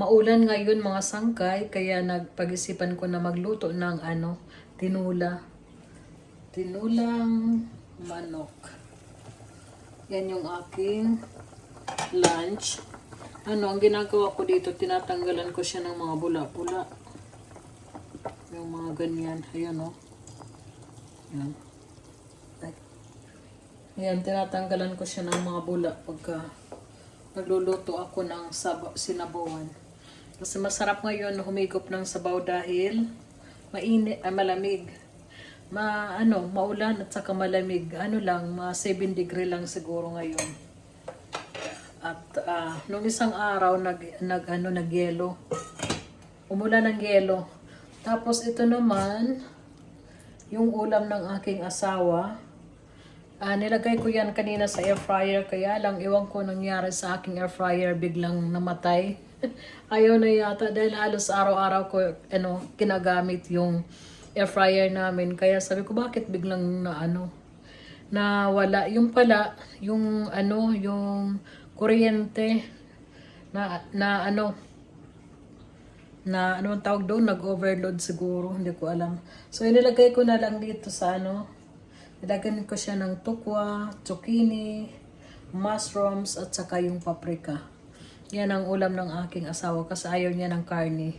Maulan ngayon mga sangkay, kaya nagpag-isipan ko na magluto ng tinula. Tinulang manok. Yan yung aking lunch. Ang ginagawa ko dito, tinatanggalan ko siya ng mga bula-bula. Yung mga ganyan. Ayan o. Yan. Ayan, tinatanggalan ko siya ng mga bula pagka nagluluto ako ng sinabawan. Kasi masarap ngayon humigop ng sabaw dahil malamig. Maulan at saka malamig. Mga 7 degree lang siguro ngayon. At nung isang araw nag-yelo. Umulan ng yelo. Tapos ito naman yung ulam ng aking asawa. Nilagay ko yan kanina sa air fryer, kaya lang iwan ko nangyari sa aking air fryer, biglang namatay. Ayaw na yata dahil halos araw-araw ko ginagamit yung air fryer namin. Kaya sabi ko, bakit biglang nawala. Yung pala, yung kuryente anong tawag doon, nag-overload siguro, hindi ko alam. So inilagay ko na lang dito sa nilagyan ko siya ng tukwa, zucchini, mushrooms, at saka yung paprika. Yan ang ulam ng aking asawa kasi ayaw niya ng karne.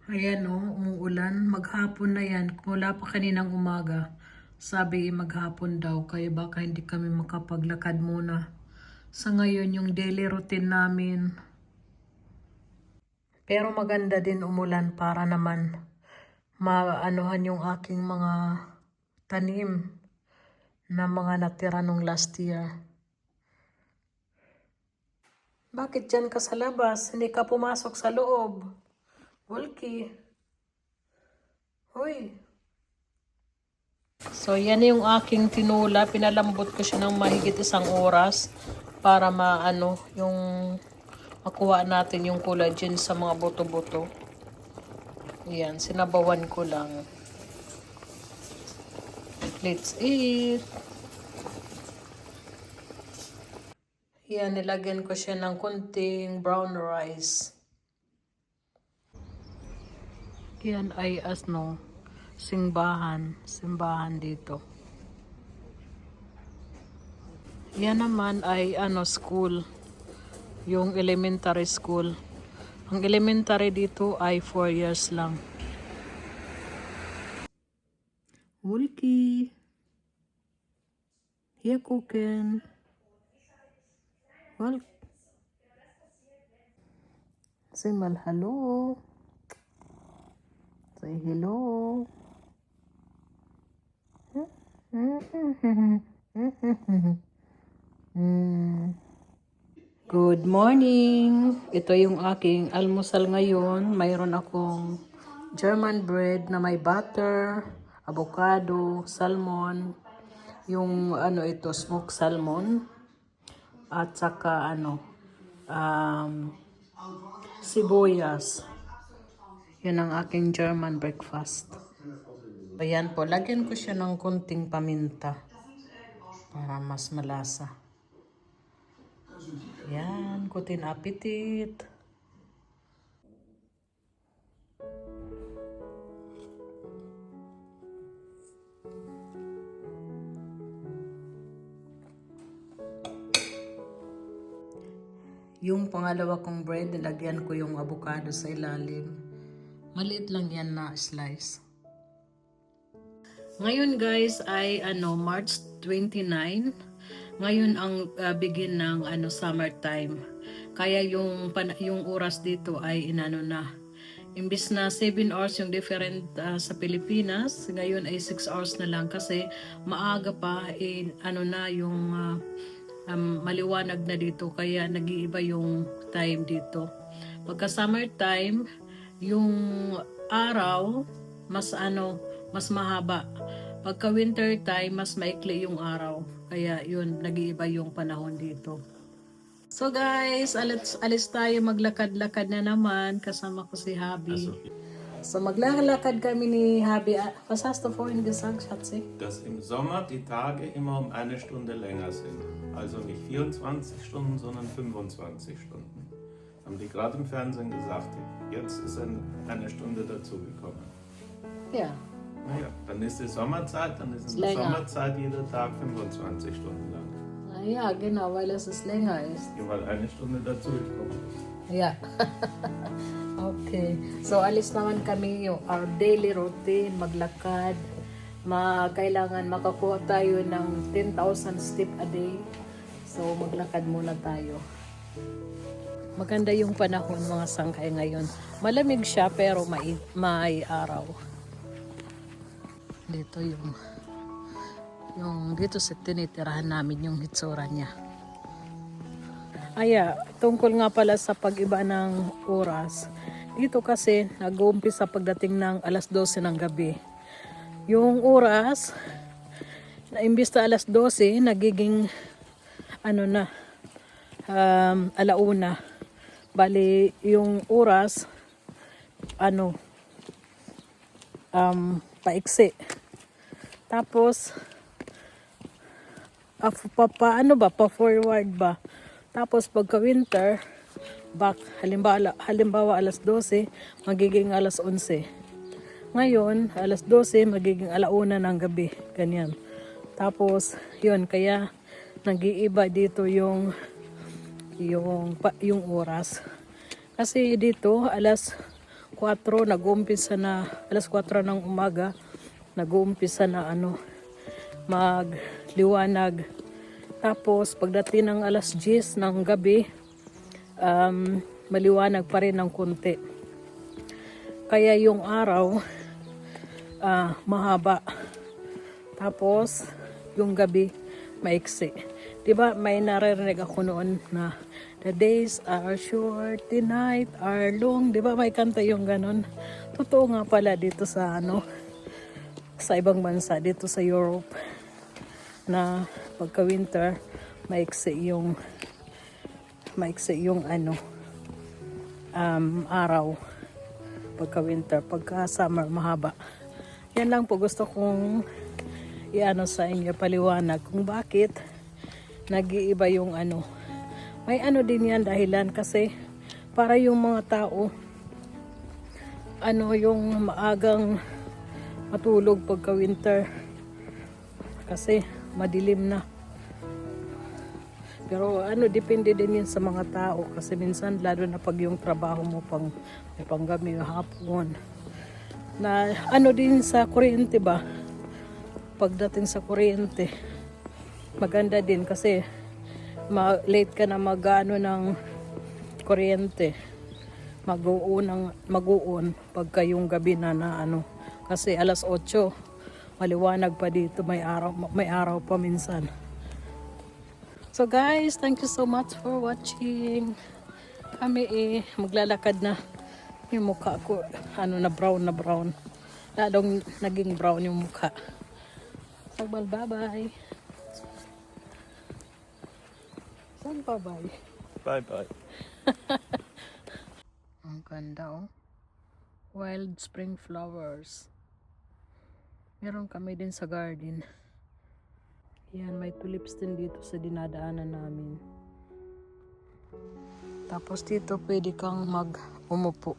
Ayan umuulan. Maghapon na yan. Mula pa kaninang umaga. Sabi maghapon daw, kaya baka hindi kami makapaglakad muna. Sa ngayon yung daily routine namin. Pero maganda din umulan para naman maanuhan yung aking mga tanim na mga natira nung last year. Bakit dyan ka sa labas? Hindi ka pumasok sa loob. Wolky. Hoy. So yan yung aking tinula. Pinalambot ko siya ng mahigit 1 oras para yung makuha natin yung collagen sa mga buto-buto. Yan, sinabawan ko lang. Let's eat. Yan, nilagyan ko siya ng kunting brown rice. Yan ay simbahan dito. Yan naman ay school. Yung elementary school. Ang elementary dito ay 4 years lang. Wolky. Hier gucken. Well, say mal hello. Say hello. Good morning. Ito yung aking almusal ngayon. Mayroon akong German bread na may butter, avocado, salmon, yung smoked salmon, at saka sibuyas. Yun ang aking German breakfast. Ayan po, lagyan ko siya ng kunting paminta para mas malasa. Yan, kutin apetit. Yung pangalawa kong bread, nilagyan ko yung avocado sa ilalim. Maliit lang yan na slice. Ngayon guys ay March 29. Ngayon ang begin ng summertime. Kaya yung oras dito ay imbis na 7 hours yung different sa Pilipinas, ngayon ay 6 hours na lang kasi maaga pa yung maliwanag na dito, kaya nag-iiba yung time dito. Pagka summertime, yung araw mas mahaba. Pagka winter time, mas maikli yung araw. Kaya yun, nag-iiba yung panahon dito. So guys, alis tayo, maglakad-lakad na naman kasama ko si Habi. So maglalakad kami ni Habi. Was hast du vorhin gesagt, Schatzi? Dass im Sommer die Tage immer um 1 Stunde länger sind. Also nicht 24 Stunden, sondern 25 Stunden. Haben die gerade im Fernsehen gesagt, jetzt ist eine Stunde dazugekommen. Ja. Naja, dann ist die Sommerzeit, dann ist in der Länger. Sommerzeit jeder Tag 25 Stunden lang. Ja, genau, weil es länger ist. Ja, weil eine Stunde dazugekommen ist. Yeah. Okay. So, alis naman kami yung our daily routine, maglakad. Kailangan makakuha tayo ng 10,000 step a day. So, maglakad muna tayo. Maganda yung panahon mga sangkay ngayon. Malamig siya pero may araw. Dito yung dito sa tinitirahan namin yung hitsura niya. Tungkol nga pala sa pag-iba ng oras. Dito kasi nag-uumpisa pagdating ng alas 12 ng gabi. Yung oras na imbis na alas 12 nagiging alauna. Bali yung oras paiksi. Tapos pa-forward ba? Tapos pagka winter, back, halimbawa alas 12, magiging alas 11. Ngayon, alas 12, magiging alauna ng gabi. Ganyan. Tapos, yun, kaya nag-iiba dito yung oras. Kasi dito, alas 4, nag-uumpisa na, alas 4 ng umaga, nag-uumpisa na magliwanag. Tapos, pagdating ng alas 10 ng gabi, maliwanag pa rin ng konti. Kaya yung araw, mahaba. Tapos, yung gabi, maiksi. Diba, may naririnig ako noon na, the days are short, the night are long. Diba, may kanta yung ganon. Totoo nga pala dito sa sa ibang bansa, dito sa Europe, na pagka winter maiksi yung araw pagka winter, pagka summer mahaba. Yan lang po gusto kong sa inyo, paliwanag kung bakit nag-iiba yung may din yan dahilan, kasi para yung mga tao yung maagang matulog pagka winter kasi madilim na. Pero depende din yun sa mga tao, kasi minsan lalo na pag yung trabaho mo may panggabi hapon na din sa kuryente ba, pagdating sa kuryente maganda din kasi late ka na ng kuryente, mag-uon pagka yung gabi na kasi alas 8 maliwanag pa dito, may araw pa minsan. So guys, thank you so much for watching. Kami maglalakad na. Yung mukha ko na brown. Lalong naging brown yung mukha. Sagbal, bye-bye. Saan bye-bye? Bye-bye. Ang ganda Wild spring flowers. Meron kami din sa garden. Yan, may tulips din dito sa dinadaanan namin. Tapos dito pwede kang umupo.